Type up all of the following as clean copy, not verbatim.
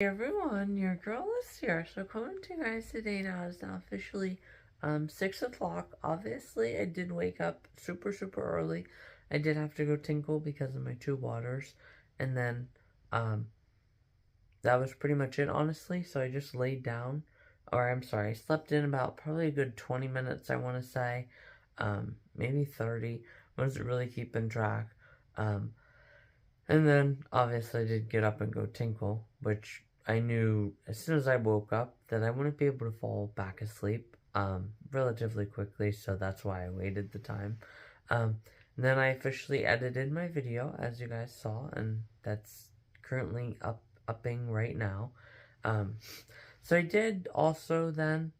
Hey everyone, your girl is here. So coming to you guys today now is now officially 6 o'clock. Obviously I did wake up super early. I did have to go tinkle because of my two waters. And then that was pretty much it, honestly. So I just laid down, or I'm sorry, I slept in about probably a good 20 minutes, I want to say. Maybe 30. Wasn't really keeping track. Um, and then, obviously, I did get up and go tinkle, which I knew as soon as I woke up that I wouldn't be able to fall back asleep relatively quickly, so that's why I waited the time. And then I officially edited my video, as you guys saw, and that's currently upping right now. Um, so I did also then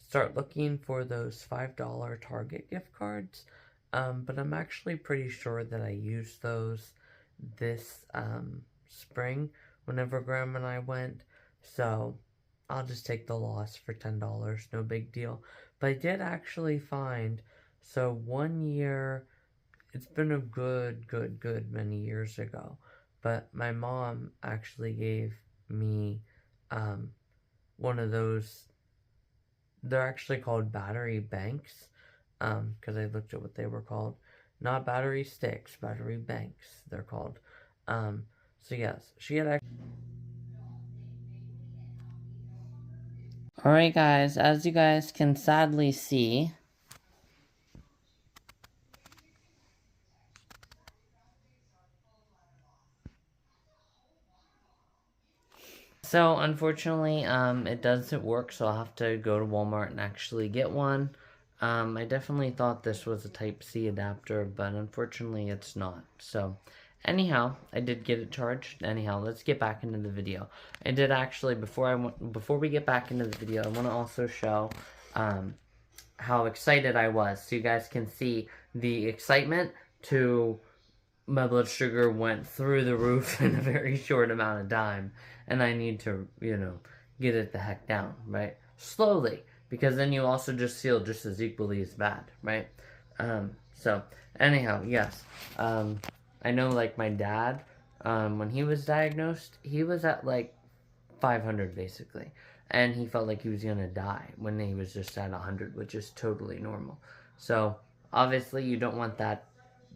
start looking for those $5 Target gift cards, but I'm actually pretty sure that I used those this spring whenever Grandma and I went, so I'll just take the loss for $10, no big deal. But I did actually find, so one year, it's been a good many years ago, but my mom actually gave me one of those, they're actually called battery banks, because I looked at what they were called. Not battery sticks, battery banks, they're called. So yes, she had actually... Alright guys, as you guys can sadly see, so unfortunately, it doesn't work, so I'll have to go to Walmart and actually get one. I definitely thought this was a Type-C adapter, but unfortunately it's not. So, anyhow, I did get it charged. Anyhow, let's get back into the video. I did actually, before we get back into the video, I want to also show how excited I was, so you guys can see the excitement to my blood sugar went through the roof in a very short amount of time, and I need to, get it the heck down, right? Slowly, because then you also just feel just as equally as bad, right? So, anyhow, yes. I know, like, my dad, when he was diagnosed, he was at, like, 500, basically. And he felt like he was gonna die when he was just at 100, which is totally normal. So, obviously, you don't want that,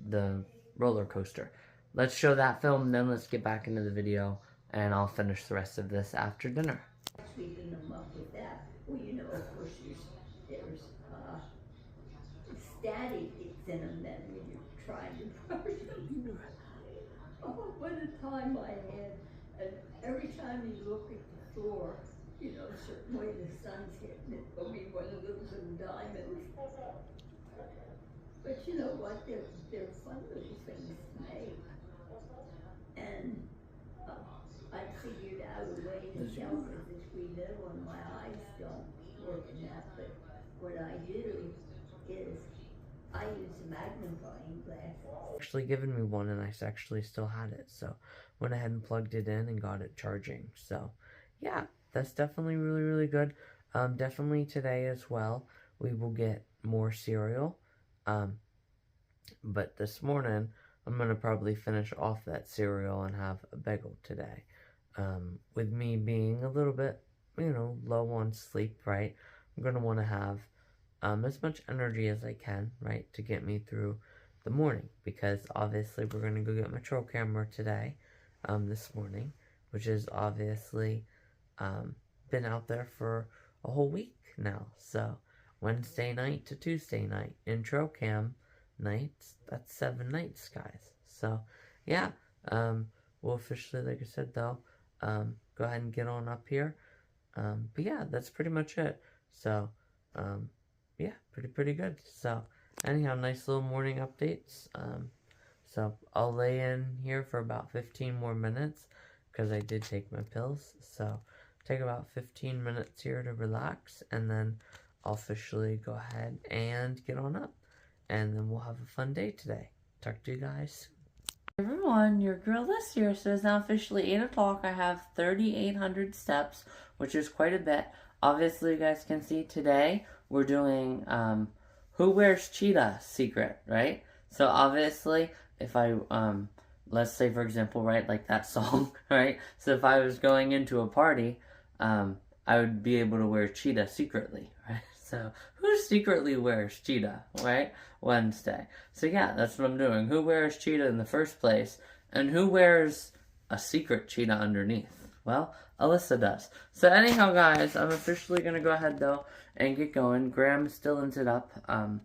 the roller coaster. Let's show that film, then let's get back into the video, and I'll finish the rest of this after dinner. Sweeping them up with that. Well, of course, there's static in them then when you're trying to brush them. Oh, what a time I had. And every time you look at the floor, a certain way the sun's hitting it, there'll be one of those little diamonds. But you know what? They're fun little things to make. And I figured out a way to tell with the screen little and my eyes don't work in that, but what I do is I use a magnifying glass. Actually given me one, and I actually still had it, so went ahead and plugged it in and got it charging. So yeah, that's definitely really good. Definitely today as well we will get more cereal, but this morning I'm gonna probably finish off that cereal and have a bagel today. With me being a little bit, low on sleep, right? I'm gonna want to have as much energy as I can, right, to get me through the morning, because obviously we're gonna go get my trail camera today, this morning, which is obviously been out there for a whole week now. So Wednesday night to Tuesday night, intro cam nights, that's 7 nights, guys. So yeah, we'll officially, like I said though, go ahead and get on up here. But yeah, that's pretty much it. So yeah, pretty good. So anyhow, nice little morning updates. So I'll lay in here for about 15 more minutes because I did take my pills. So take about 15 minutes here to relax, and then I'll officially go ahead and get on up, and then we'll have a fun day today. Talk to you guys soon. Everyone, your girl this year says now officially 8 o'clock. I have 3,800 steps, which is quite a bit. Obviously, you guys can see today we're doing Who Wears Cheetah Secret, right? So obviously, if I let's say for example, right, like that song, right? So if I was going into a party, I would be able to wear cheetah secretly, right? So who secretly wears cheetah, right? Wednesday. So yeah, that's what I'm doing. Who wears cheetah in the first place, and who wears a secret cheetah underneath? Well, Alyssa does. So anyhow, guys, I'm officially gonna go ahead though and get going. Graham still ends it up. I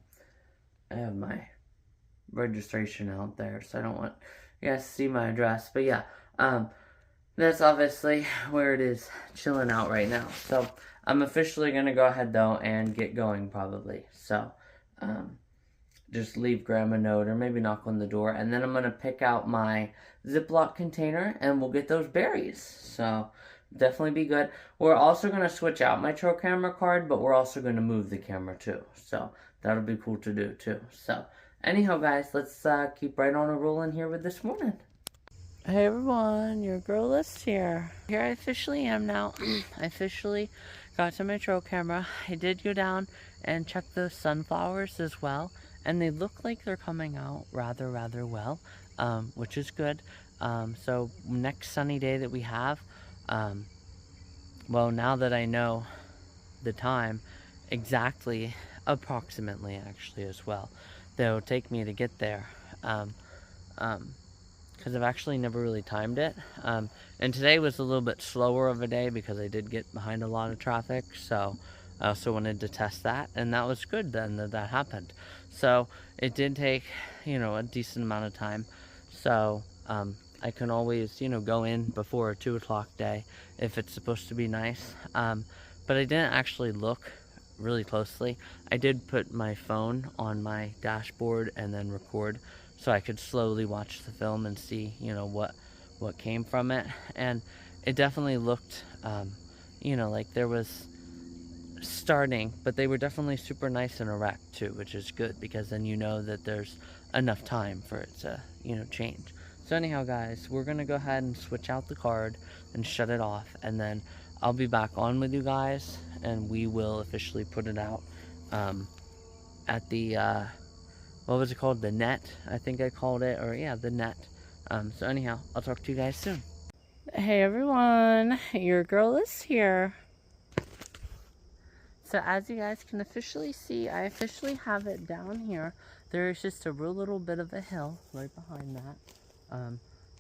have my registration out there, so I don't want you guys to see my address. But yeah, that's obviously where it is, chilling out right now. So I'm officially gonna go ahead though and get going probably. So just leave Graham a note or maybe knock on the door, and then I'm gonna pick out my Ziploc container and we'll get those berries. So definitely be good. We're also gonna switch out my trail camera card, but we're also gonna move the camera too. So that'll be cool to do too. So anyhow, guys, let's keep right on a rolling here with this morning. Hey everyone, your girl Alyssa here. Here I officially am now. I officially got to my trail camera. I did go down and check those sunflowers as well, and they look like they're coming out rather well, which is good. So next sunny day that we have, well, now that I know the time exactly, approximately actually as well, that it'll take me to get there, because I've actually never really timed it. And today was a little bit slower of a day because I did get behind a lot of traffic, so I also wanted to test that, and that was good then that happened. So it did take, a decent amount of time. So I can always, go in before a 2 o'clock day if it's supposed to be nice. But I didn't actually look really closely. I did put my phone on my dashboard and then record, so I could slowly watch the film and see, what came from it. And it definitely looked, like there was starting, but they were definitely super nice and erect too, which is good, because then you know that there's enough time for it to, change. So anyhow, guys, we're going to go ahead and switch out the card and shut it off, and then I'll be back on with you guys, and we will officially put it out at the, what was it called? The net, I think I called it, or yeah, the net. So anyhow, I'll talk to you guys soon. Hey everyone, your girl is here. So as you guys can officially see, I officially have it down here. There is just a real little bit of a hill right behind that.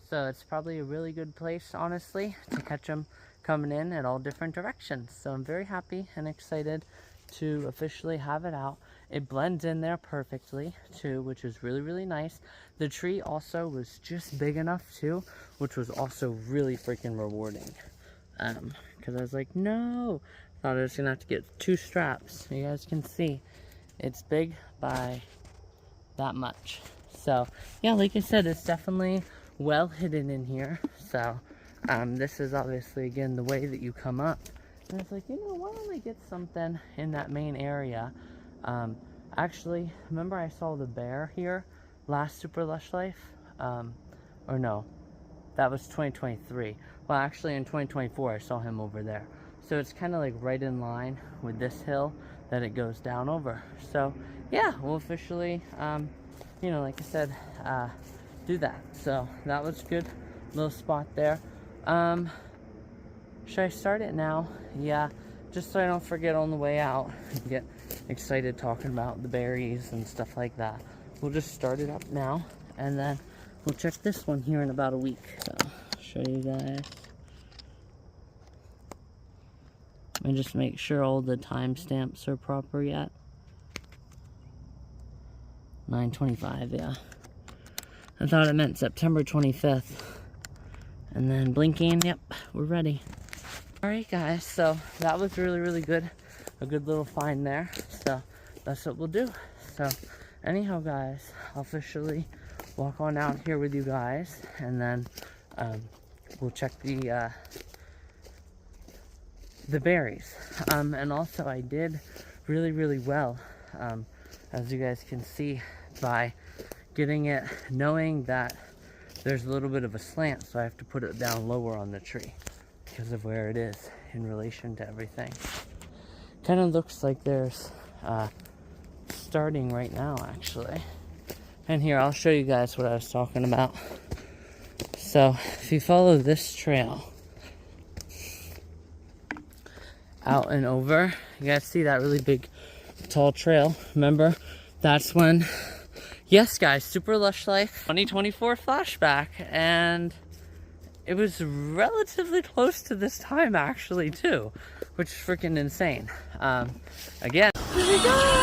So it's probably a really good place, honestly, to catch them coming in at all different directions. So I'm very happy and excited to officially have it out. It blends in there perfectly too, which is really nice. The tree also was just big enough too, which was also really freaking rewarding. Because I was like, no, thought I was gonna have to get 2 straps. You guys can see it's big by that much. So yeah, like I said, it's definitely well hidden in here. So this is obviously again the way that you come up. And I was like, why don't I get something in that main area? Actually, remember I saw the bear here last Super Lush Life? Or no, that was 2023. Well, actually in 2024 I saw him over there. So it's kind of like right in line with this hill that it goes down over. So yeah, we'll officially, like I said, do that. So that was good little spot there. Should I start it now? Yeah, just so I don't forget on the way out and get excited talking about the berries and stuff like that. We'll just start it up now, and then we'll check this one here in about a week. So I'll show you guys. Let me just make sure all the timestamps are proper yet. 9:25, yeah. I thought it meant September 25th. And then blinking, yep, we're ready. Alright guys, so that was really good. A good little find there. So that's what we'll do. So anyhow guys, I'll officially walk on out here with you guys, and then we'll check the berries. And also I did really well, as you guys can see, by getting it, knowing that there's a little bit of a slant, so I have to put it down lower on the tree because of where it is in relation to everything. Kind of looks like there's starting right now, actually. And here, I'll show you guys what I was talking about. So if you follow this trail out and over, you guys see that really big tall trail? Remember, that's when, yes guys, Super Lush Life 2024 flashback, and it was relatively close to this time actually too, which is freaking insane. Again, here we go!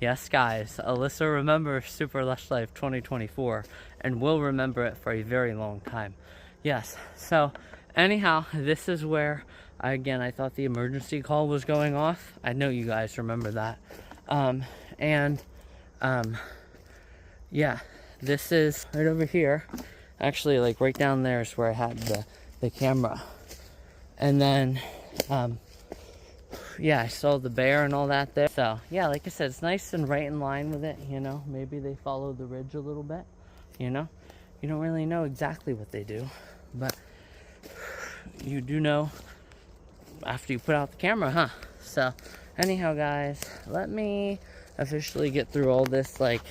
Yes guys, Alyssa remembers Super Lush Life 2024 and will remember it for a very long time. Yes, so anyhow, this is where I thought the emergency call was going off. I know you guys remember that. Yeah, this is right over here. Actually, like right down there is where I had the camera. And then, yeah, I saw the bear and all that there. So, yeah, like I said, it's nice and right in line with it, you know. Maybe they follow the ridge a little bit, you know. You don't really know exactly what they do, but you do know after you put out the camera, huh? So, anyhow, guys, let me officially get through all this, like,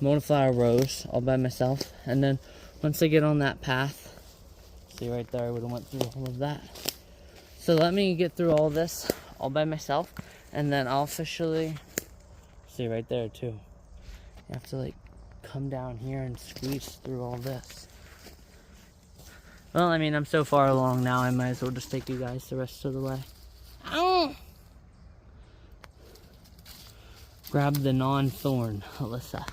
Monoflower Rose all by myself. And then once I get on that path, see right there, I would have went through all of that. So let me get through all this all by myself, and then I'll officially, see right there too. You have to like come down here and squeeze through all this. Well, I mean, I'm so far along now, I might as well just take you guys the rest of the way. Ow! Grab the non-thorn, Alyssa.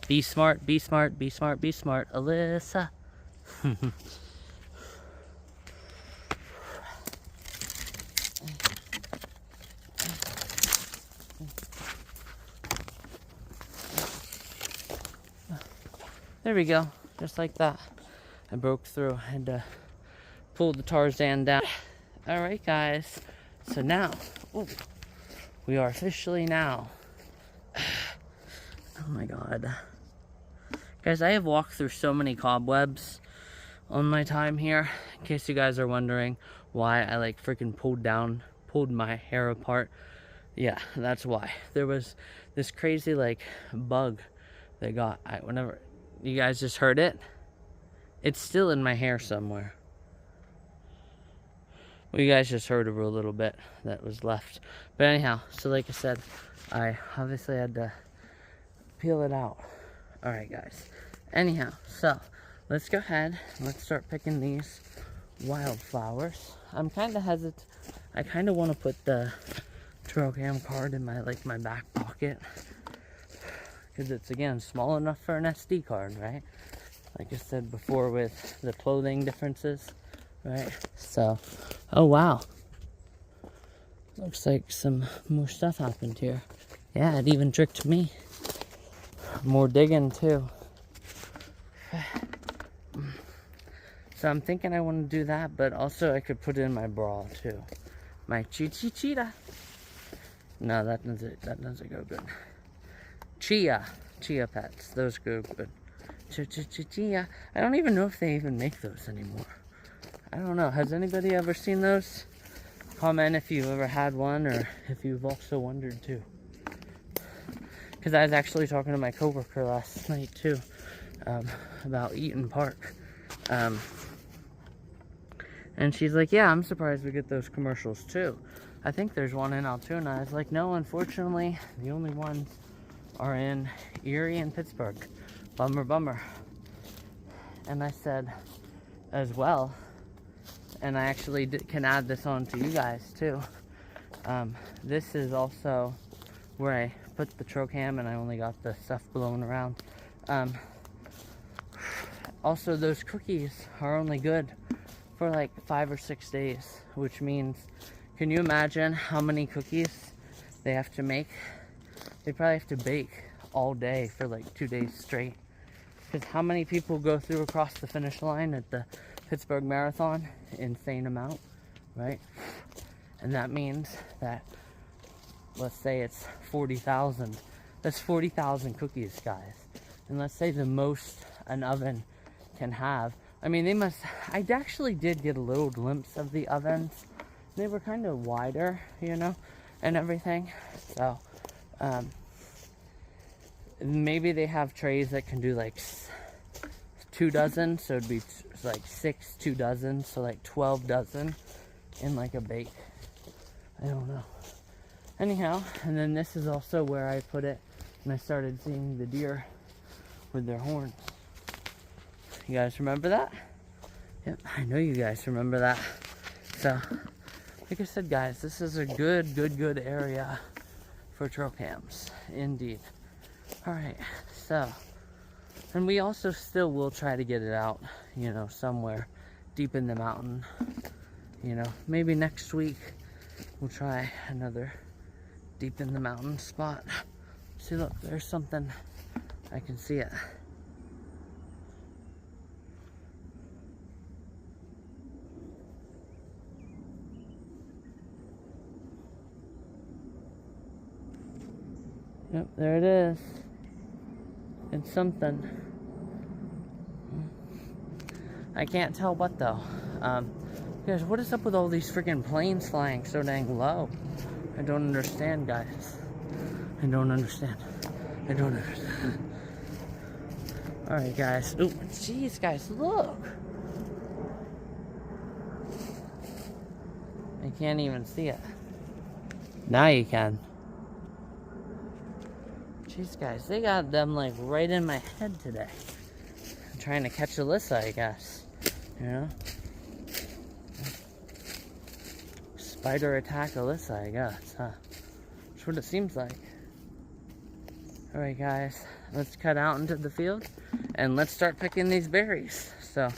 Be smart, be smart, be smart, be smart, Alyssa. There we go, just like that. I broke through and pulled the Tarzan down. Alright guys, so now, ooh, we are officially now. Oh my god. Guys, I have walked through so many cobwebs on my time here. In case you guys are wondering why I like freaking pulled my hair apart. Yeah, that's why. There was this crazy like bug that got, whenever you guys just heard it, it's still in my hair somewhere. Well, you guys just heard a little bit that was left. But anyhow, so like I said, I obviously had to peel it out. Alright guys, anyhow, so let's go ahead and let's start picking these wildflowers. I'm kind of hesitant. I kind of want to put the trail cam card in my my back pocket, because it's again small enough for an SD card, right? Like I said before with the clothing differences, right? So, oh wow, looks like some more stuff happened here. Yeah, it even tricked me. More digging too. So I'm thinking I want to do that, but also I could put it in my bra too. My cheetah. No, that doesn't go good. Chia pets, those go good. Chia. I don't even know if they even make those anymore. I don't know. Has anybody ever seen those? Comment if you've ever had one, or if you've also wondered too. Because I was actually talking to my coworker last night too, about Eaton Park. And she's like, yeah, I'm surprised we get those commercials too. I think there's one in Altoona. I was like, no, unfortunately, the only ones are in Erie and Pittsburgh. Bummer. And I said, as well, and I actually can add this on to you guys too. This is also where I put the trail cam and I only got the stuff blown around. Also, those cookies are only good for like 5 or 6 days, which means, can you imagine how many cookies they have to make? They probably have to bake all day for like 2 days straight. Because how many people go through across the finish line at the Pittsburgh Marathon? Insane amount, right? And that means that, let's say it's 40,000. That's 40,000 cookies, guys. And let's say the most an oven can have. I mean, they must, I actually did get a little glimpse of the ovens. They were kind of wider, you know, and everything. So, maybe they have trays that can do like 2 dozen, so it'd be like 6 2 dozen, so like 12 dozen in like a bake. I don't know. Anyhow, and then this is also where I put it when I started seeing the deer with their horns. You guys remember that? Yep, I know you guys remember that. So, like I said, guys, this is a good area for trail cams, indeed. Alright, so, and we also still will try to get it out, you know, somewhere deep in the mountain. You know, maybe next week we'll try another deep in the mountain spot. See, look, there's something. I can see it. Yep, there it is. It's something. I can't tell what though. Guys, what is up with all these freaking planes flying so dang low? I don't understand, guys. I don't understand. I don't understand. Alright, guys. Ooh, jeez, guys, look. I can't even see it. Now you can. Jeez, guys, they got them like right in my head today. I'm trying to catch Alyssa, I guess. You know? Spider attack Alyssa, I guess, huh? That's what it seems like. Alright, guys, let's cut out into the field and let's start picking these berries. So,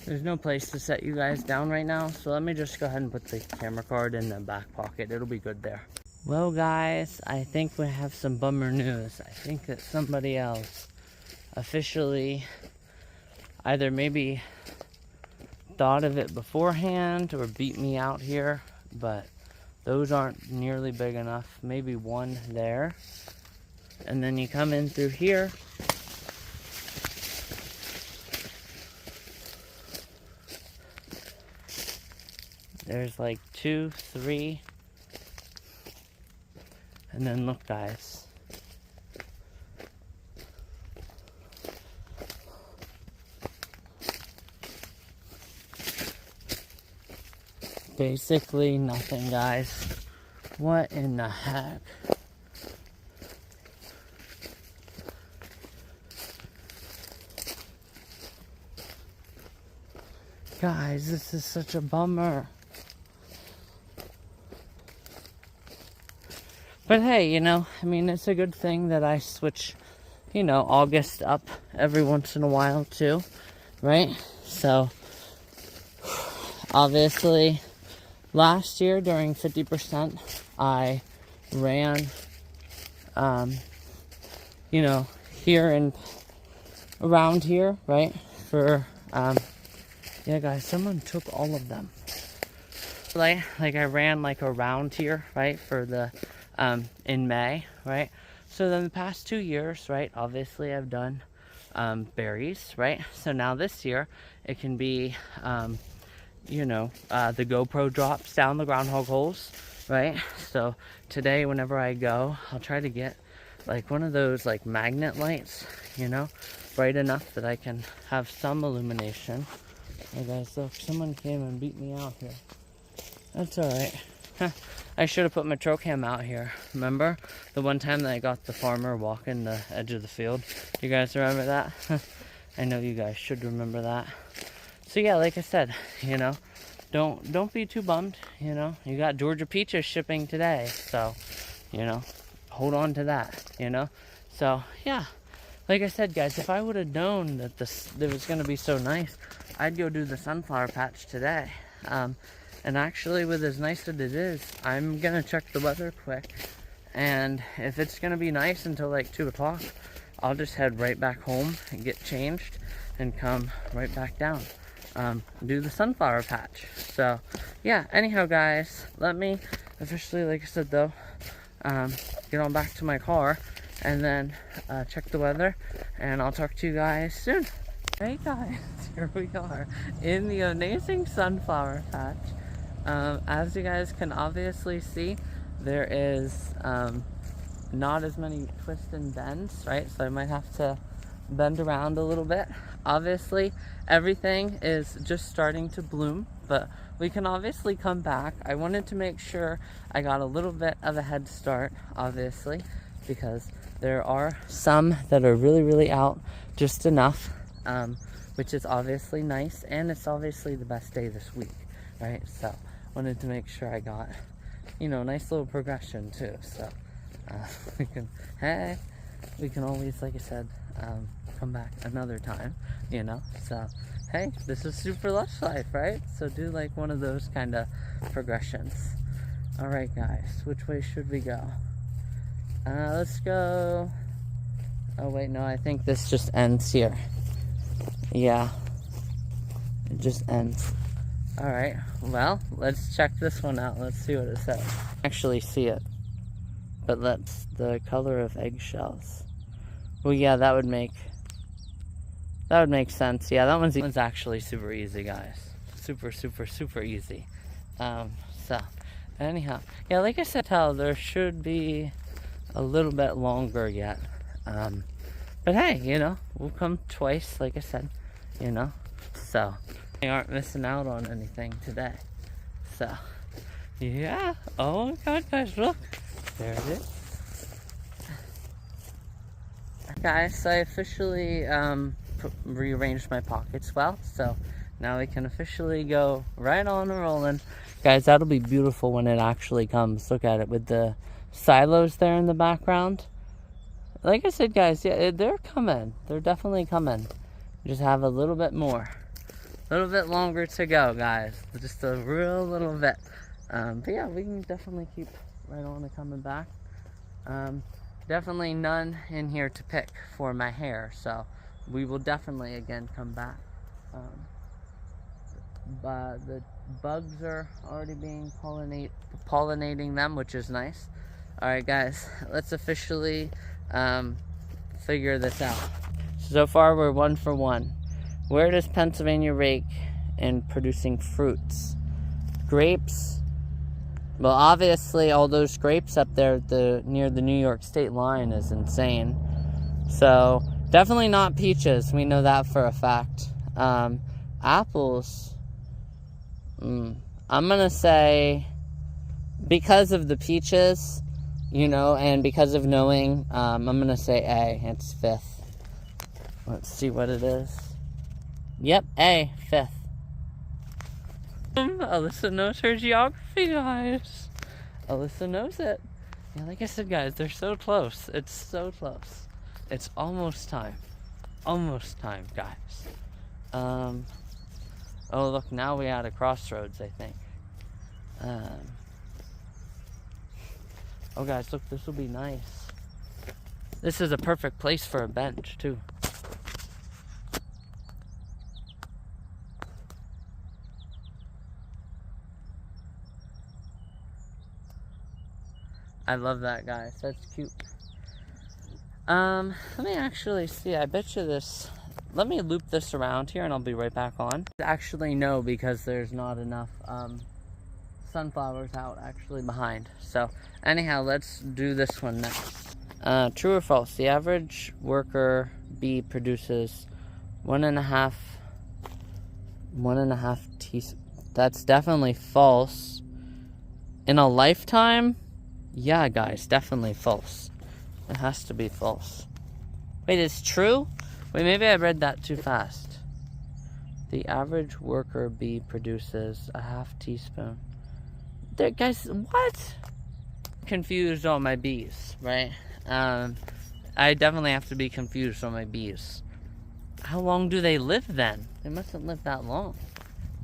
there's no place to set you guys down right now, so let me just go ahead and put the camera card in the back pocket. It'll be good there. Well, guys, I think we have some bummer news. I think that somebody else officially either maybe thought of it beforehand or beat me out here, but those aren't nearly big enough. Maybe one there. And then you come in through here. There's like 2, 3. And then look, guys. Basically nothing, guys. What in the heck? Guys, this is such a bummer. But hey, you know, I mean, it's a good thing that I switch, you know, August up every once in a while too, right? So, obviously, last year during 50%, I ran, you know, here and around here, right? For, yeah, guys, someone took all of them. Like I ran like around here, right? For the, in May, right? So then the past 2 years, right, obviously I've done berries, right? So now this year it can be you know, the GoPro drops down the groundhog holes, right? So today whenever I go, I'll try to get like one of those like magnet lights, you know, bright enough that I can have some illumination. Hey guys, look, someone came and beat me out here. That's alright. I should have put my trail cam out here. Remember the one time that I got the farmer walking the edge of the field? You guys remember that? I know you guys should remember that. So yeah, like I said, you know, don't be too bummed. You know, you got Georgia peaches shipping today, so you know, hold on to that. You know, so yeah, like I said, guys, if I would have known that it was gonna be so nice, I'd go do the sunflower patch today. And actually, with as nice as it is, I'm gonna check the weather quick, and if it's gonna be nice until like 2 o'clock, I'll just head right back home and get changed and come right back down, do the sunflower patch. So yeah, anyhow, guys, let me officially, like I said though, get on back to my car and then check the weather, and I'll talk to you guys soon. Hey guys, here we are in the amazing sunflower patch. As you guys can obviously see, there is not as many twists and bends, right? So I might have to bend around a little bit. Obviously, everything is just starting to bloom, but we can obviously come back. I wanted to make sure I got a little bit of a head start, obviously, because there are some that are really, really out just enough, which is obviously nice, and it's obviously the best day this week, right? So wanted to make sure I got, you know, nice little progression too. So we can always, like I said, come back another time, you know. So hey, this is super lush life, right? So do like one of those kind of progressions. All right, guys, which way should we go? Let's go. Oh wait, no, I think this just ends here. Yeah, it just ends. All right, well, let's check this one out. Let's see what it says. Actually see it, but that's the color of eggshells. Well, yeah, that would make sense. Yeah, that one's actually super easy, guys. Super, super, super easy. So, anyhow, yeah, like I said, there should be a little bit longer yet. But hey, you know, we'll come twice, like I said, you know. So, we aren't missing out on anything today. So, yeah. Oh my God, guys, look. There it is. Guys, I officially rearranged my pockets well, so now we can officially go right on rolling. Guys, that'll be beautiful when it actually comes. Look at it with the silos there in the background. Like I said, guys, yeah, they're coming. They're definitely coming. Just have a little bit more. A little bit longer to go, guys. Just a real little bit. But yeah, we can definitely keep right on to coming back. Definitely none in here to pick for my hair, so we will definitely again come back. But the bugs are already being pollinating them, which is nice. All right, guys, let's officially figure this out. So far, we're 1 for 1. Where does Pennsylvania rank in producing fruits? Grapes. Well, obviously, all those grapes up there near the New York state line is insane. So, definitely not peaches. We know that for a fact. Apples. I'm going to say, because of the peaches, you know, and because of knowing, I'm going to say A. It's 5th. Let's see what it is. Yep, A, 5th. Alyssa knows her geography, guys. Alyssa knows it. Yeah, like I said, guys, they're so close. It's so close. It's almost time. Almost time, guys. Oh, look, now we're at a crossroads, I think. Oh, guys, look, this will be nice. This is a perfect place for a bench, too. I love that, guys. That's cute. Let me actually see. I bet you this... Let me loop this around here and I'll be right back on. Actually, no, because there's not enough sunflowers out actually behind. So, anyhow, let's do this one next. True or false? The average worker bee produces 1.5 teaspoons. That's definitely false. In a lifetime? Yeah, guys, definitely false. It has to be false. Wait, it's true? Wait, maybe I read that too fast. The average worker bee produces 1/2 teaspoon. There, guys, what? Confused on my bees, right? I definitely have to be confused on my bees. How long do they live then? They mustn't live that long.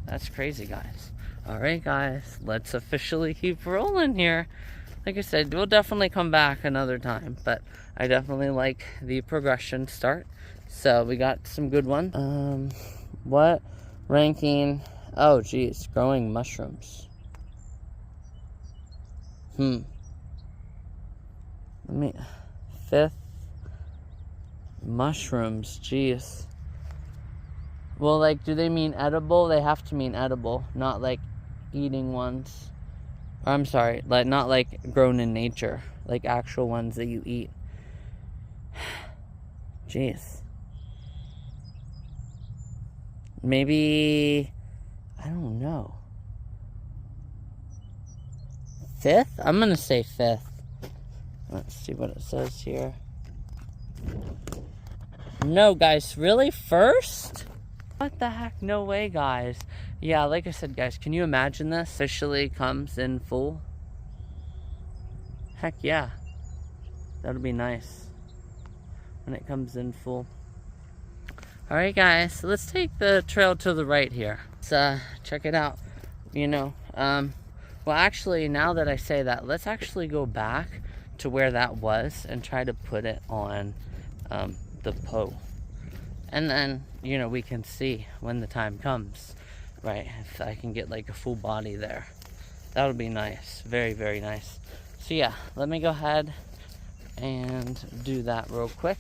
That's crazy, guys. Alright, guys, let's officially keep rolling here. Like I said, we'll definitely come back another time, but I definitely like the progression start. So we got some good ones. What ranking? Oh, geez, growing mushrooms. Let me 5th. Mushrooms, geez. Well, like, do they mean edible? They have to mean edible, not like eating ones. I'm sorry, like not like grown in nature, like actual ones that you eat. Jeez. Maybe, I don't know. 5th? I'm gonna say 5th. Let's see what it says here. No, guys, really? 1st? What the heck? No way, guys. Yeah, like I said, guys, can you imagine this? Officially comes in full? Heck yeah. That'll be nice when it comes in full. Alright, guys, so let's take the trail to the right here. Let's check it out. You know, well, actually, now that I say that, let's actually go back to where that was and try to put it on the Po. And then, you know, we can see when the time comes, right? If I can get like a full body there. That would be nice. Very, very nice. So yeah, let me go ahead and do that real quick.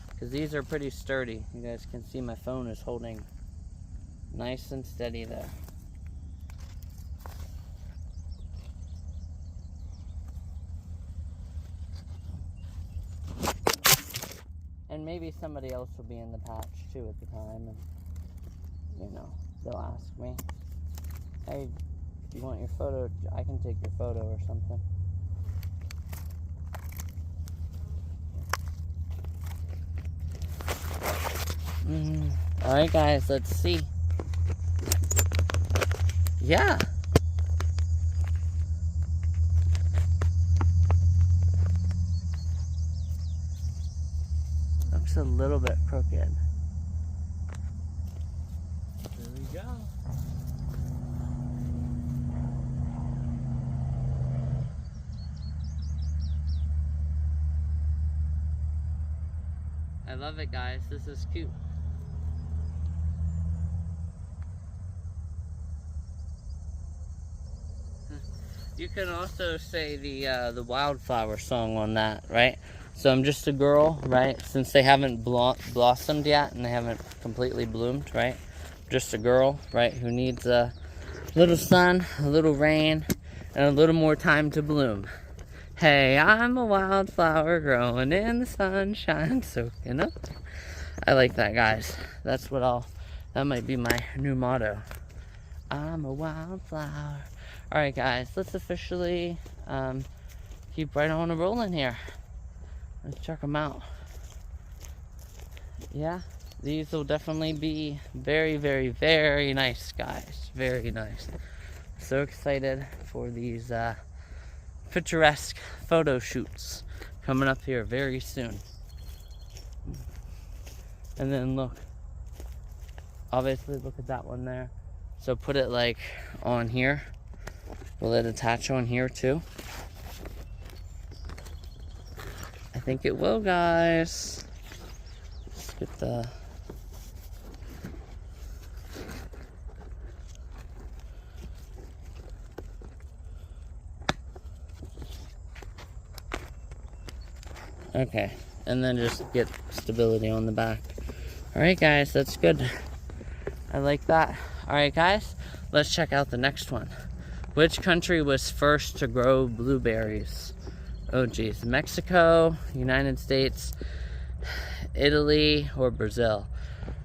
Because these are pretty sturdy. You guys can see my phone is holding nice and steady there. And maybe somebody else will be in the patch too at the time, and you know, they'll ask me, hey, do you want your photo? I can take your photo or something. Alright guys, let's see. Yeah. Looks a little bit crooked. There we go. I love it, guys. This is cute. You can also say the wildflower song on that, right? So I'm just a girl, right? Since they haven't blossomed yet and they haven't completely bloomed, right? Just a girl, right? Who needs a little sun, a little rain, and a little more time to bloom. Hey, I'm a wildflower growing in the sunshine, soaking up. I like that, guys. That might be my new motto. I'm a wildflower. Alright guys, let's officially keep right on rolling here. Let's check them out. Yeah, these will definitely be very, very, very nice, guys. Very nice. So excited for these picturesque photo shoots coming up here very soon. And then look, obviously look at that one there. So put it like on here. Will it attach on here too? I think it will, guys. Let's get the... Okay, and then just get stability on the back. Alright guys, that's good. I like that. Alright guys, let's check out the next one. Which country was first to grow blueberries? Oh geez, Mexico, United States, Italy, or Brazil?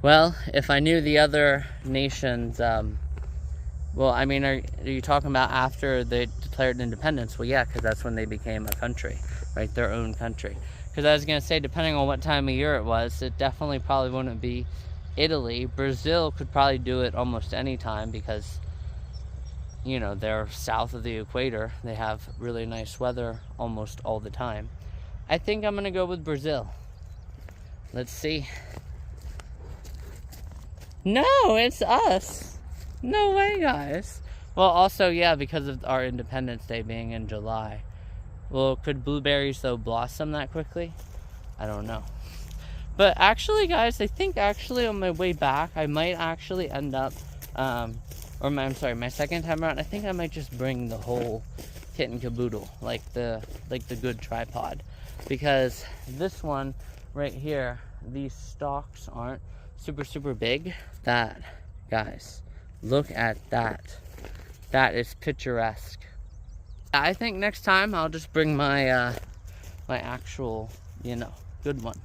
Well, if I knew the other nations, well, I mean, are you talking about after they declared independence? Well, yeah, because that's when they became a country, right? Their own country. Because I was going to say, depending on what time of year it was, it definitely probably wouldn't be Italy. Brazil could probably do it almost any time because, you know, they're south of the equator. They have really nice weather almost all the time. I think I'm going to go with Brazil. Let's see. No, it's us. No way, guys. Well, also, yeah, because of our Independence Day being in July. Well, could blueberries, though, blossom that quickly? I don't know. But actually, guys, I think actually on my way back, I might actually end up... I'm sorry, my second time around, I think I might just bring the whole kit and caboodle, like the good tripod, because this one right here, these stalks aren't super big. That, guys, Look at that. That is picturesque. I think next time I'll just bring my my actual, you know, good one.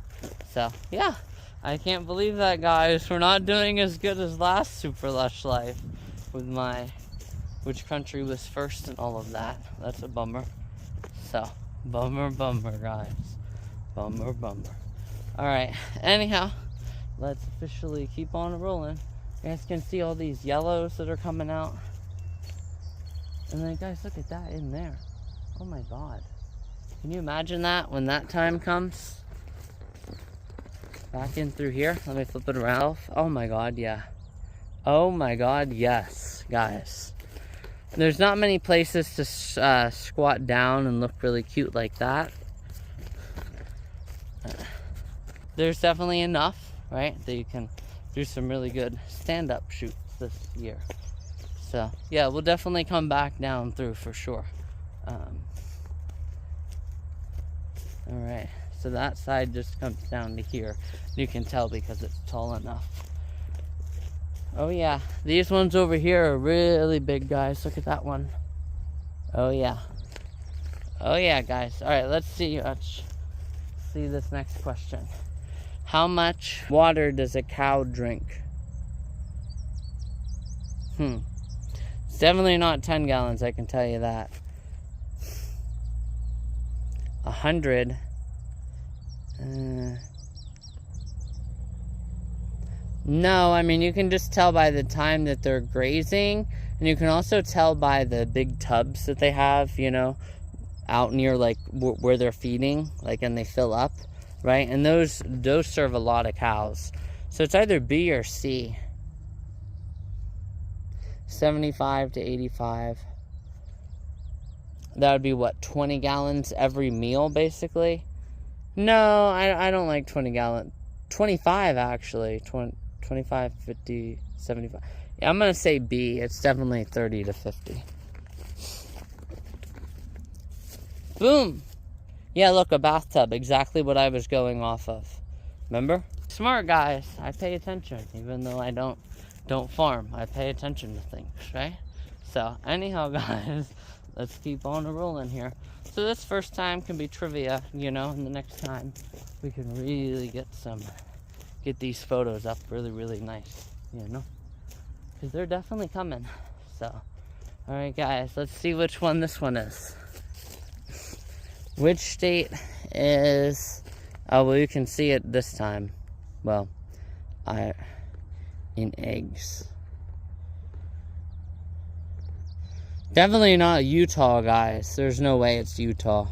So yeah, I can't believe that, guys. We're not doing as good as last Super Lush Life with my which country was first and all of that. That's a bummer. So bummer, guys. Bummer. All right. Anyhow, let's officially keep on rolling. You guys can see all these yellows that are coming out. And then, guys, look at that in there. Oh my God. Can you imagine that when that time comes? Back in through here. Let me flip it around. Oh my God, yeah. Oh my God, yes, guys. There's not many places to squat down and look really cute like that. There's definitely enough, right, that you can do some really good stand-up shoots this year. So, yeah, we'll definitely come back down through for sure. Alright, so that side just comes down to here. You can tell because it's tall enough. Oh yeah, these ones over here are really big, guys. Look at that one. Oh yeah. Oh yeah, guys. Alright, let's see this next question. How much water does a cow drink? It's definitely not 10 gallons, I can tell you that. 100. No, I mean, you can just tell by the time that they're grazing, and you can also tell by the big tubs that they have, you know, out near like where they're feeding, like, and they fill up, right? And those serve a lot of cows. So it's either B or C. 75 to 85. That would be what, 20 gallons every meal, basically? No, I don't like 20 gallons. 25, actually. 25, 50, 75. Yeah, I'm going to say B. It's definitely 30 to 50. Boom! Yeah, look, a bathtub. Exactly what I was going off of. Remember? Smart, guys. I pay attention, even though I don't farm. I pay attention to things, right? So, anyhow, guys, let's keep on rolling here. So this first time can be trivia, you know, and the next time we can really get these photos up really nice, you know? Because they're definitely coming. So, alright, guys, let's see which one this one is. Which state is... Oh, well, you can see it this time. Well, in eggs. Definitely not Utah, guys. There's no way it's Utah.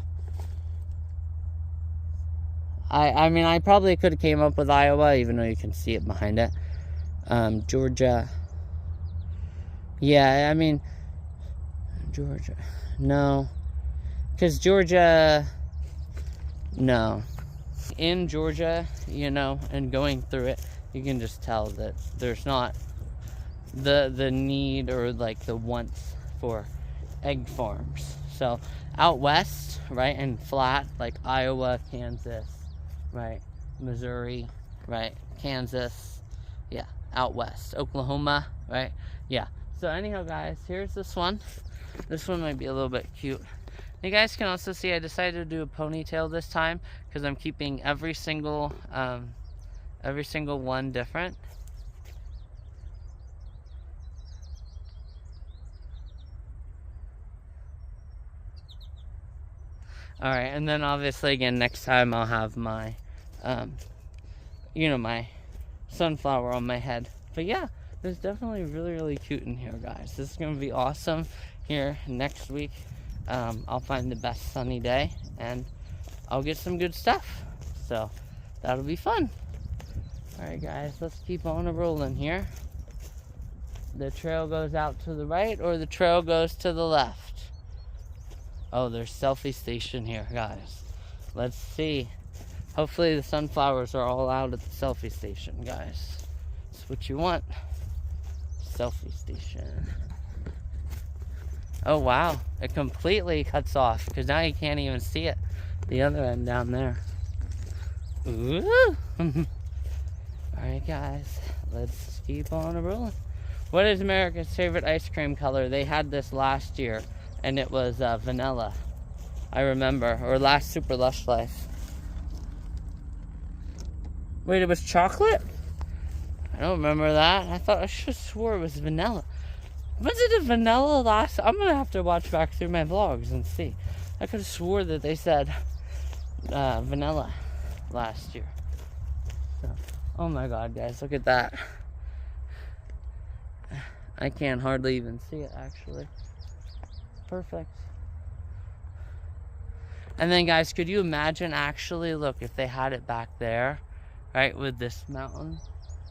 I mean, I probably could have came up with Iowa, even though you can see it behind it. Georgia. Yeah, I mean, Georgia. No. Because Georgia... No. In Georgia, you know, and going through it, you can just tell that there's not the need or like the wants for egg farms. So out west, right, and flat, like Iowa, Kansas, right, Missouri, right, Kansas, yeah, out west, Oklahoma, right, yeah. So anyhow, guys, here's this one. This one might be a little bit cute. You guys can also see I decided to do a ponytail this time because I'm keeping every single one different. Alright, and then obviously again next time I'll have my, you know, my sunflower on my head. But yeah, it's definitely really cute in here, guys. This is going to be awesome here next week. I'll find the best sunny day and I'll get some good stuff. So that'll be fun. Alright, guys, let's keep on rolling here. The trail goes out to the right or the trail goes to the left? Oh, there's selfie station here, guys. Let's see. Hopefully the sunflowers are all out at the selfie station, guys. That's what you want. Selfie station. Oh, wow. It completely cuts off because now you can't even see it. The other end down there. Ooh. Alright, guys. Let's keep on rolling. What is America's favorite ice cream color? They had this last year, and it was vanilla. I remember. Or last Super Lush Life. Wait, it was chocolate? I don't remember that. I should have swore it was vanilla. Was it a vanilla last? I'm gonna have to watch back through my vlogs and see. I could have swore that they said vanilla last year. So, oh my god, guys, look at that. I can't hardly even see it, actually. Perfect. And then, guys, could you imagine, actually, look, if they had it back there, right, with this mountain,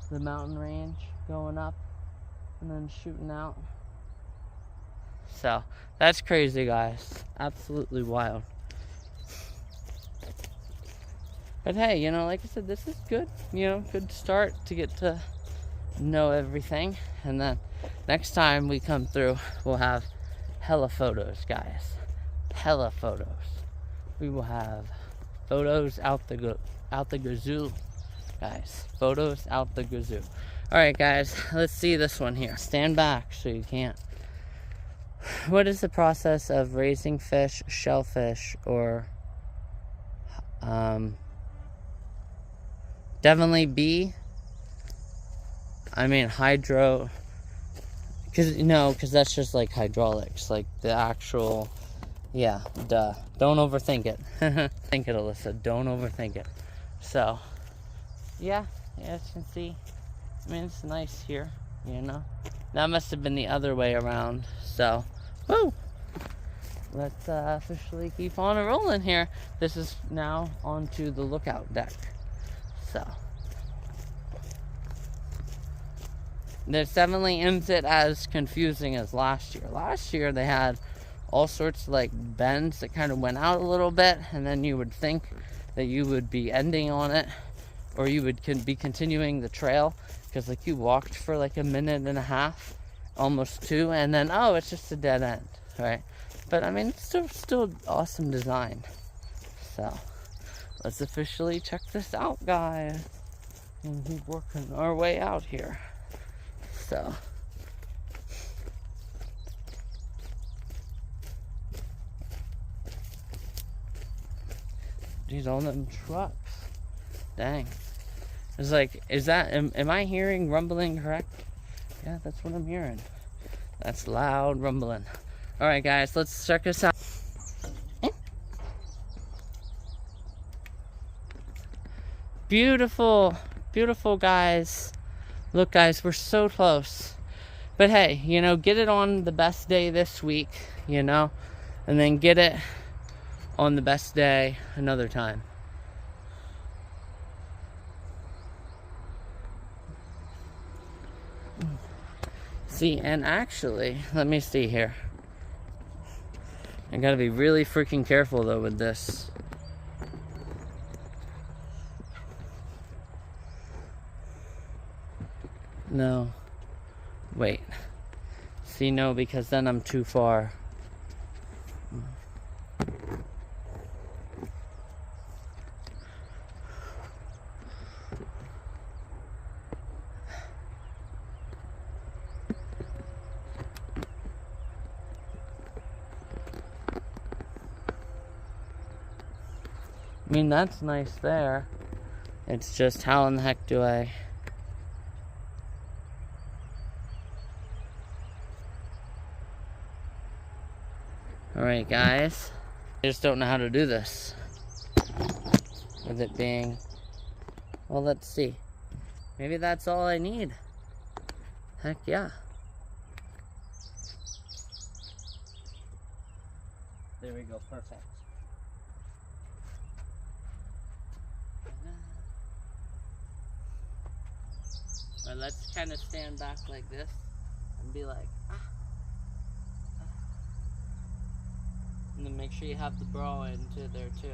the mountain range going up and then shooting out. So, that's crazy, guys. Absolutely wild. But hey, you know, like I said, this is good. You know, good start to get to know everything. And then next time we come through, we'll have hella photos, guys. Hella photos. We will have photos out the gazoo, guys. Photos out the gazoo. All right, guys, let's see this one here. Stand back so you can't. What is the process of raising fish, shellfish, or definitely B? I mean hydro, because that's just like hydraulics, like the actual. Yeah, duh. Don't overthink it. Think it, Alyssa. Don't overthink it. So, yeah, as you can see, I mean, it's nice here, you know. That must have been the other way around. So, woo! Let's officially keep on rolling here. This is now onto the lookout deck. So, this definitely ends it as confusing as last year. Last year they had all sorts of like bends that kind of went out a little bit, and then you would think that you would be ending on it, or you would be continuing the trail, because like you walked for like a minute and a half, almost 2, and then oh, it's just a dead end, right? But I mean, it's still awesome design. So let's officially check this out, guys, and keep working our way out here. So these all them trucks. Dang. It's like, am I hearing rumbling correct? Yeah, that's what I'm hearing. That's loud rumbling. Alright, guys, let's check this out. Beautiful, beautiful, guys. Look, guys, we're so close. But hey, you know, get it on the best day this week, you know, and then get it on the best day another time. See, and actually, let me see here. I gotta be really freaking careful though with this. No. Wait. See, no, because then I'm too far. I mean, that's nice there. It's just, how in the heck do I... Alright, guys. I just don't know how to do this. With it being... Well, let's see. Maybe that's all I need. Heck yeah. There we go, perfect. But let's kind of stand back like this and be like, ah. And then make sure you have the bra into there too.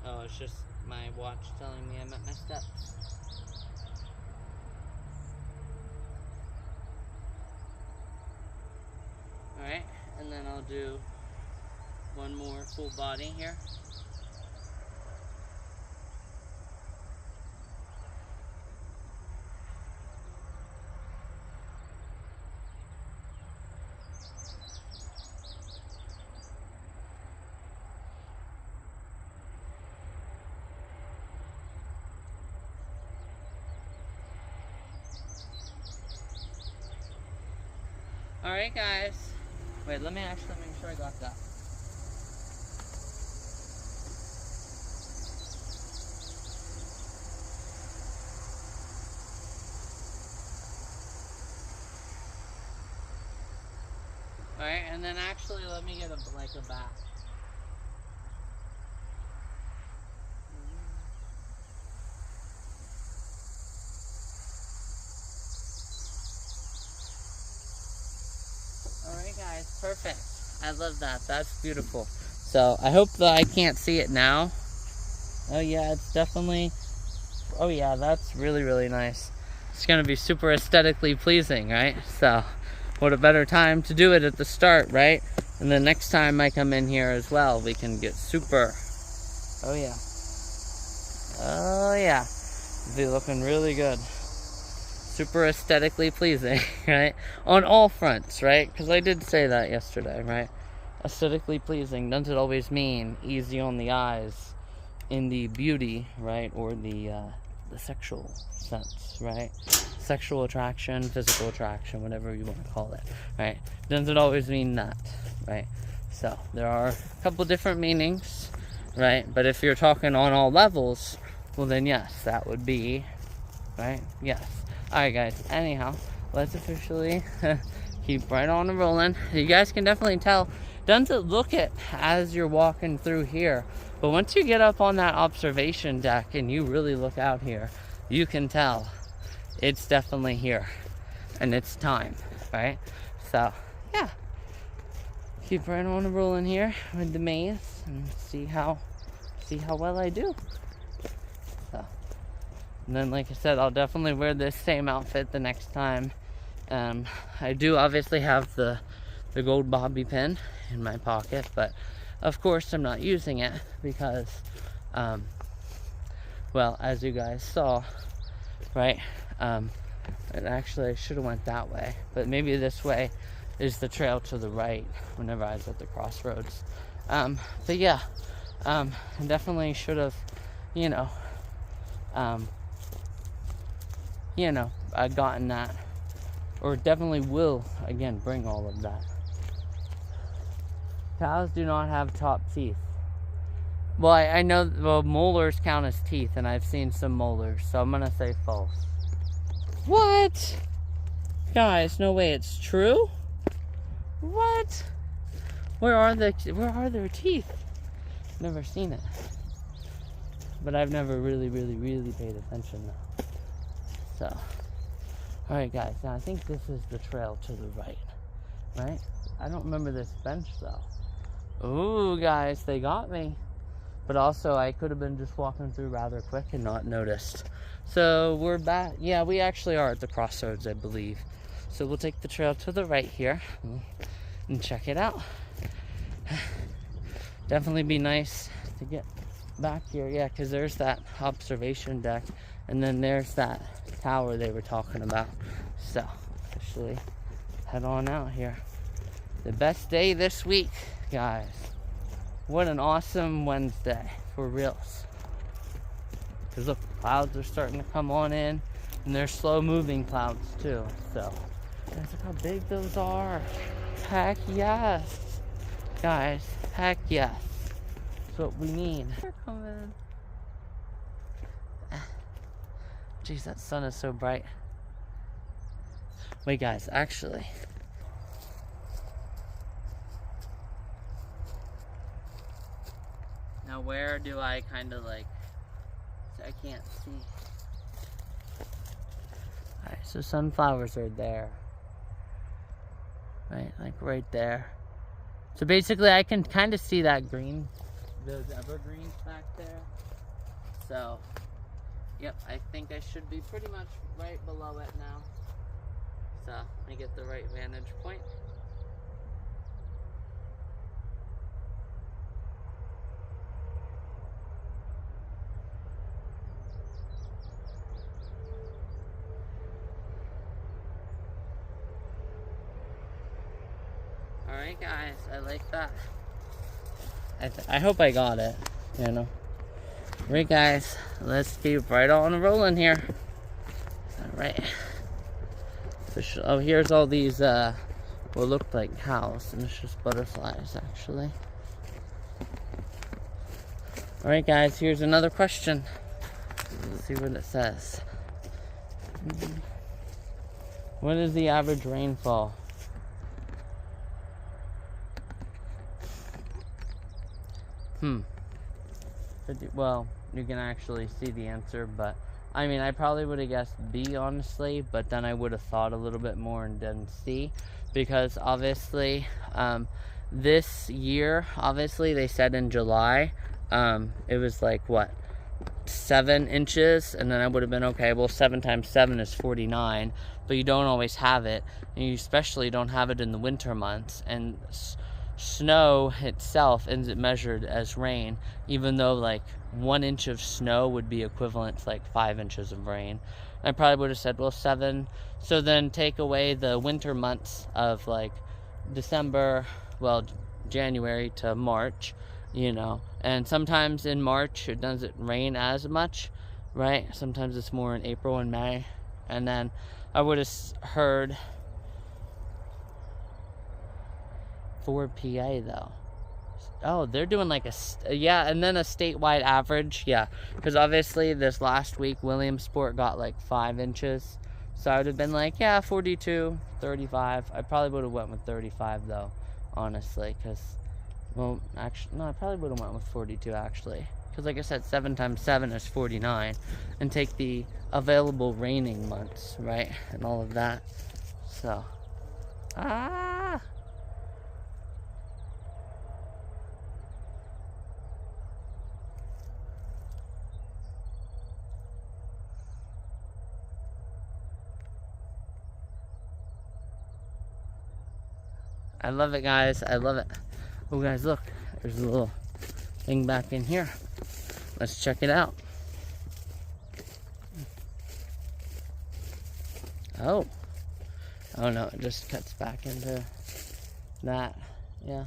Oh, it's just my watch telling me I'm at my steps. Alright, and then I'll do one more full body here. Alright guys. Wait, let me actually make sure I got that. Alright, and then actually let me get a bat. Alright guys, perfect. I love that. That's beautiful. So I hope that I can't see it now. Oh yeah, it's definitely, oh yeah, that's really, really nice. It's gonna be super aesthetically pleasing, right? So what a better time to do it at the start, right? And the next time I come in here as well, we can get super, oh yeah. Oh yeah, it'll be looking really good. Super aesthetically pleasing, right? On all fronts, right? Because I did say that yesterday, right? Aesthetically pleasing doesn't always mean easy on the eyes in the beauty, right? Or the sexual sense, right? Sexual attraction, physical attraction, whatever you want to call it, right? Doesn't always mean that, right? So there are a couple different meanings, right? But if you're talking on all levels, well then yes, that would be, right? Yes. Alright guys, anyhow, let's officially keep right on rolling. You guys can definitely tell, doesn't look it as you're walking through here, but once you get up on that observation deck and you really look out here, you can tell it's definitely here and it's time, right? So yeah, keep right on rolling here with the maze and see how well I do. So, and then like I said, I'll definitely wear this same outfit the next time. I do obviously have the gold bobby pin in my pocket, but of course I'm not using it because well, as you guys saw, right, and actually I should have went that way, but maybe this way is the trail to the right whenever I was at the crossroads. But yeah, I definitely should have, gotten that, or definitely will again bring all of that. Cows do not have top teeth. Well, I know, well, molars count as teeth, and I've seen some molars, so I'm gonna say false. What? Guys, no way, it's true? What? Where are their teeth? Never seen it. But I've never really paid attention though. So, alright guys, now I think this is the trail to the right, right? I don't remember this bench though. Ooh, guys, they got me. But also, I could have been just walking through rather quick and not noticed. So, we're back. Yeah, we actually are at the crossroads, I believe. So, we'll take the trail to the right here and check it out. Definitely be nice to get back here. Yeah, because there's that observation deck. And then there's that tower they were talking about. So, officially head on out here. The best day this week, guys. What an awesome Wednesday, for reals. Because look, clouds are starting to come on in, and they're slow moving clouds too. So, guys, look how big those are. Heck yes. Guys, heck yes. That's what we need. They're coming. Jeez, that sun is so bright. Wait guys, actually. Now where do I kind of like, I can't see. Alright, so sunflowers are there. Right, like right there. So basically I can kind of see that green, those evergreens back there. So, yep, I think I should be pretty much right below it now. So, I get the right vantage point. Alright guys, I like that. I hope I got it, Alright guys, let's keep right on rolling here. Alright. Oh, here's all these what looked like cows, and it's just butterflies, actually. Alright guys, here's another question. Let's see what it says. What is the average rainfall? Well, you can actually see the answer, but I mean, I probably would have guessed B, honestly, but then I would have thought a little bit more and done C, because obviously, this year, obviously, they said in July, it was like, what, 7 inches, and then I would have been, okay, well, 7 times 7 is 49, but you don't always have it, and you especially don't have it in the winter months, and snow itself isn't measured as rain, even though like 1 inch of snow would be equivalent to like 5 inches of rain. I probably would have said, well, 7, so then take away the winter months of like December, well, January to March, you know, and sometimes in March it doesn't rain as much, right? Sometimes it's more in April and May. And then I would have heard for PA though. Oh, they're doing like yeah, and then a statewide average, yeah, because obviously this last week Williamsport got like 5 inches, so I would have been like, yeah, 42, 35. I probably would have went with 35 though, honestly, because, well, actually, no, I probably would have went with 42 actually, because like I said, 7 times 7 is 49, and take the available raining months, right, and all of that, so, I love it, guys. I love it. Oh, guys, look. There's a little thing back in here. Let's check it out. Oh. Oh, no. It just cuts back into that. Yeah.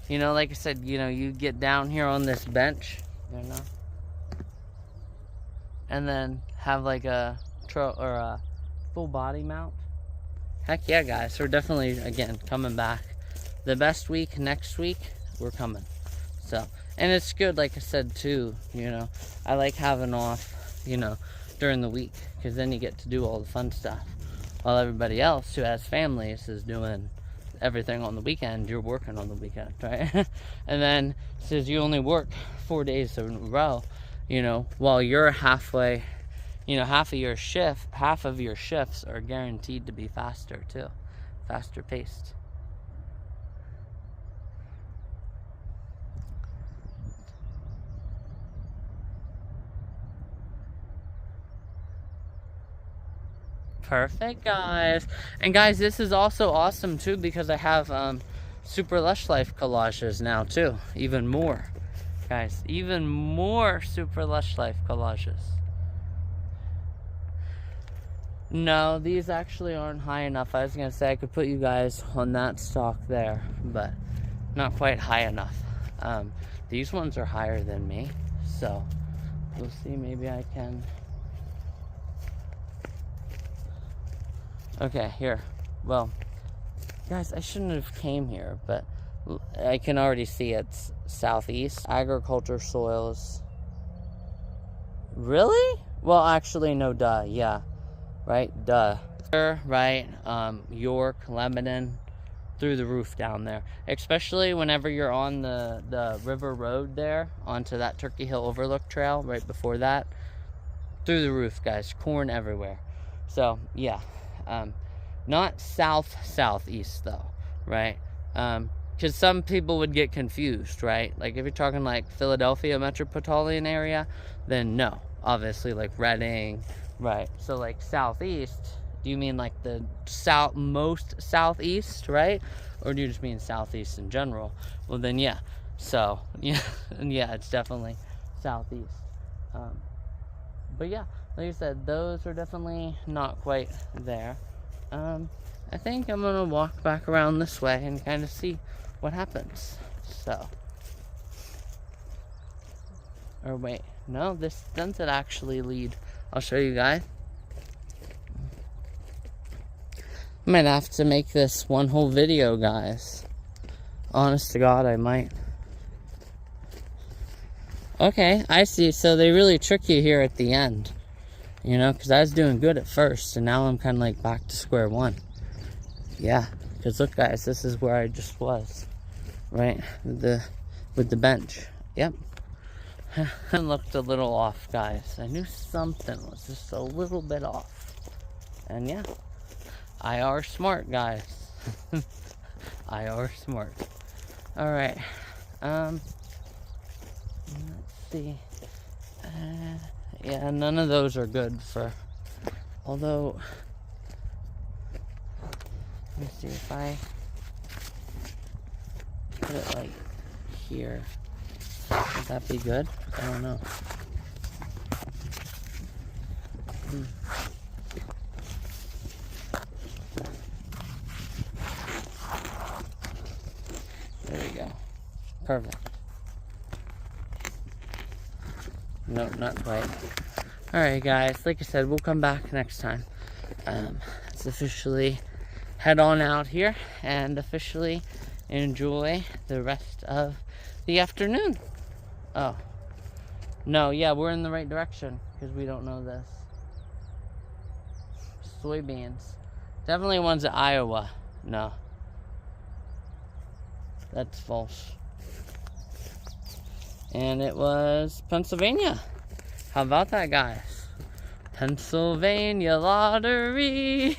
You know, like I said, you know, you get down here on this bench, you know, and then have like a full body mount. Heck yeah, guys, we're definitely, again, coming back. The best week, next week, we're coming. So, and it's good, like I said, too, you know. I like having off, you know, during the week, because then you get to do all the fun stuff. While everybody else who has families is doing everything on the weekend, you're working on the weekend, right? And then, since you only work 4 days in a row, you know, while you're halfway, you know, half of your shifts are guaranteed to be faster too, faster paced. Perfect, guys. And guys, this is also awesome too, because I have Super Lush Life collages now too. Even more, guys, even more Super Lush Life collages. No, these actually aren't high enough. I was gonna say I could put you guys on that stock there, but not quite high enough. These ones are higher than me, so we'll see. Maybe I can. Okay, here. Well, guys, I shouldn't have came here, but I can already see it's southeast. Agriculture soils. Really? Well, actually, no, duh, yeah. Right, duh. Right, York, Lebanon, through the roof down there. Especially whenever you're on the river road there, onto that Turkey Hill Overlook Trail, right before that. Through the roof, guys. Corn everywhere. So, yeah. Not southeast though, right? Because some people would get confused, right? Like if you're talking like Philadelphia metropolitan area, then no, obviously like Reading, right? So like southeast, do you mean like the most southeast, right? Or do you just mean southeast in general? Well then yeah, so yeah, yeah, it's definitely southeast. But yeah, like I said, those are definitely not quite there. I think I'm gonna walk back around this way and kind of see what happens. So, or wait, no, this doesn't actually lead. I'll show you guys. I might have to make this one whole video, guys. Honest to God, I might. Okay, I see. So they really trick you here at the end. You know, because I was doing good at first, and now I'm kind of like back to square one. Yeah, because look, guys, this is where I just was, right? With the bench. Yep. I looked a little off, guys. I knew something was just a little bit off. And yeah, IR smart, guys. IR smart. All right. Let's see. Yeah, none of those are good for, although, let me see if I put it like here, would that be good? I don't know. There we go. Perfect. Nope, not quite. Alright, guys, like I said, we'll come back next time. Let's officially head on out here and officially enjoy the rest of the afternoon. Oh. No, yeah, we're in the right direction because we don't know this. Soybeans. Definitely one's at Iowa. No. That's false. And it was Pennsylvania. How about that, guys? Pennsylvania lottery.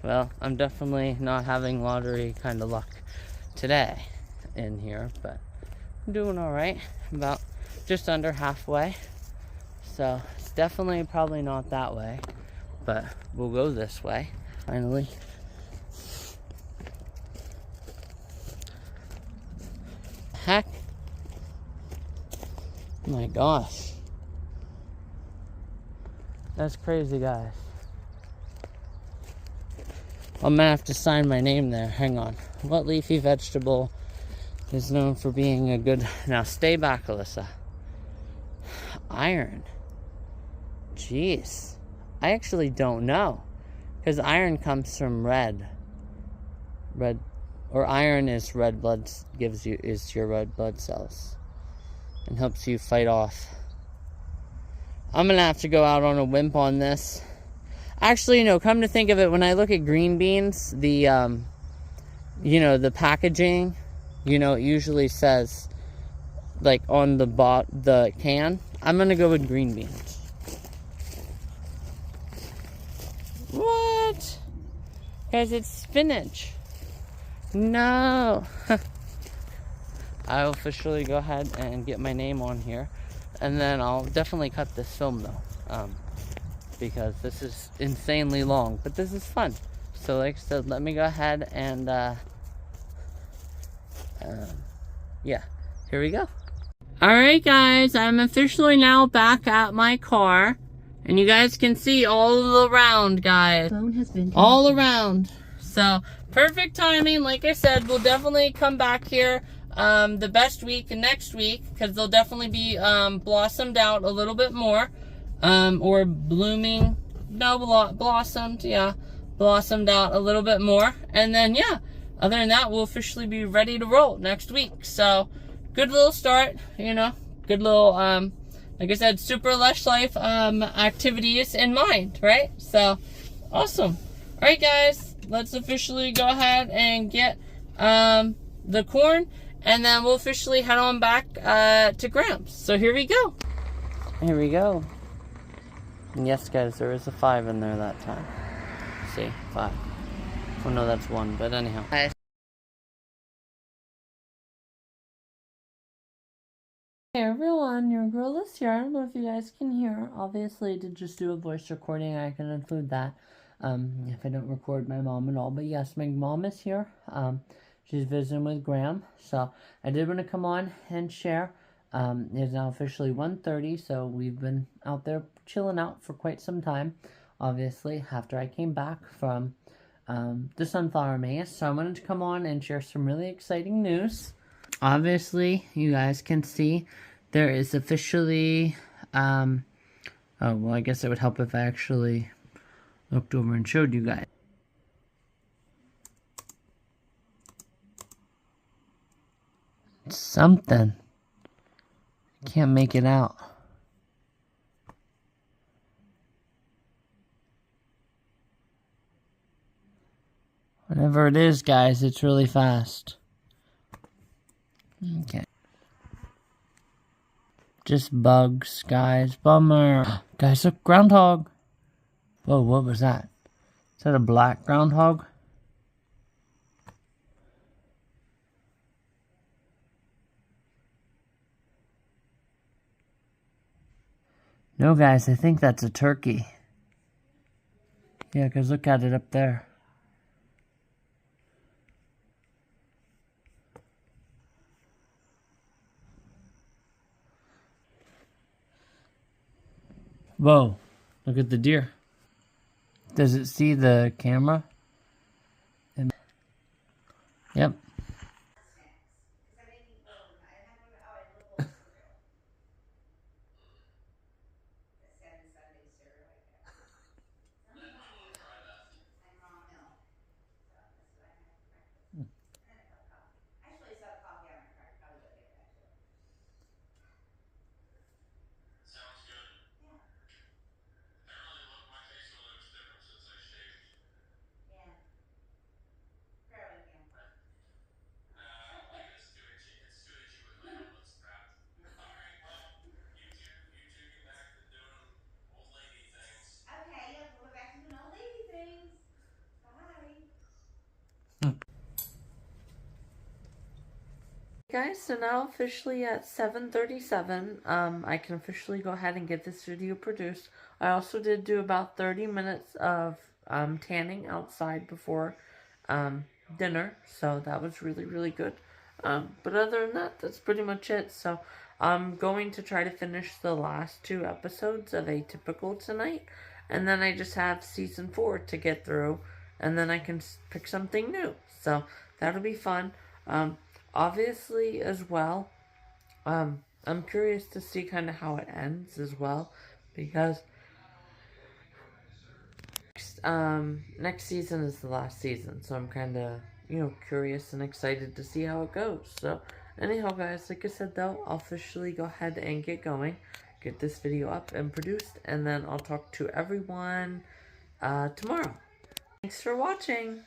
Well, I'm definitely not having lottery kind of luck today in here, but I'm doing all right. About just under halfway. So it's definitely probably not that way, but we'll go this way finally. Heck. Oh my gosh. That's crazy, guys. I'm gonna have to sign my name there. Hang on. What leafy vegetable is known for being a good... Now stay back, Alyssa. Iron. Jeez. I actually don't know. Because iron comes from red. Red. Or iron is red blood... is your red blood cells. And helps you fight off. I'm gonna have to go out on a whim on this. Actually, no, come to think of it, when I look at green beans, the, you know, the packaging, you know, it usually says, like, on the can. I'm gonna go with green beans. What? Guys, it's spinach. No. I'll officially go ahead and get my name on here. And then I'll definitely cut this film, though. Because this is insanely long. But this is fun. So, like I said, let me go ahead and, yeah. Here we go. Alright, guys. I'm officially now back at my car. And you guys can see all around, guys. Phone has been all around. So, perfect timing. Like I said, we'll definitely come back here the best week next week, because they'll definitely be blossomed out a little bit more, or blooming. No, blossomed. Yeah, blossomed out a little bit more, and then yeah, other than that, we'll officially be ready to roll next week. So, good little start. You know, good little like I said, super lush life activities in mind, right? So, awesome. All right, guys, let's officially go ahead and get the corn. And then we'll officially head on back to Gramps. So here we go. Here we go. And yes, guys, there is a 5 in there that time. See, 5. Oh, no, that's 1. But anyhow. Hey, everyone. Your girl is here. I don't know if you guys can hear. Obviously, I did just do a voice recording. I can include that if I don't record my mom at all. But yes, my mom is here. She's visiting with Graham, so I did want to come on and share. It's now officially 1:30, so we've been out there chilling out for quite some time, obviously, after I came back from the sunflower maze. So I wanted to come on and share some really exciting news. Obviously, you guys can see there is officially, oh, well, I guess it would help if I actually looked over and showed you guys. Something. Can't make it out. Whatever it is, guys, it's really fast. Okay. Just bugs, guys. Bummer. Guys, look, groundhog. Whoa, what was that? Is that a black groundhog? No, guys, I think that's a turkey. Yeah, because look at it up there. Whoa, look at the deer. Does it see the camera? Yep. Guys, so now officially at 7:37, I can officially go ahead and get this video produced. I also did do about 30 minutes of tanning outside before dinner, so that was really, really good. But other than that, that's pretty much it. So I'm going to try to finish the last 2 episodes of Atypical tonight, and then I just have season 4 to get through, and then I can pick something new. So that'll be fun. Obviously, as well, I'm curious to see kind of how it ends as well, because next season is the last season, so I'm kind of, curious and excited to see how it goes. So, anyhow, guys, like I said, though, I'll officially go ahead and get going, get this video up and produced, and then I'll talk to everyone tomorrow. Thanks for watching!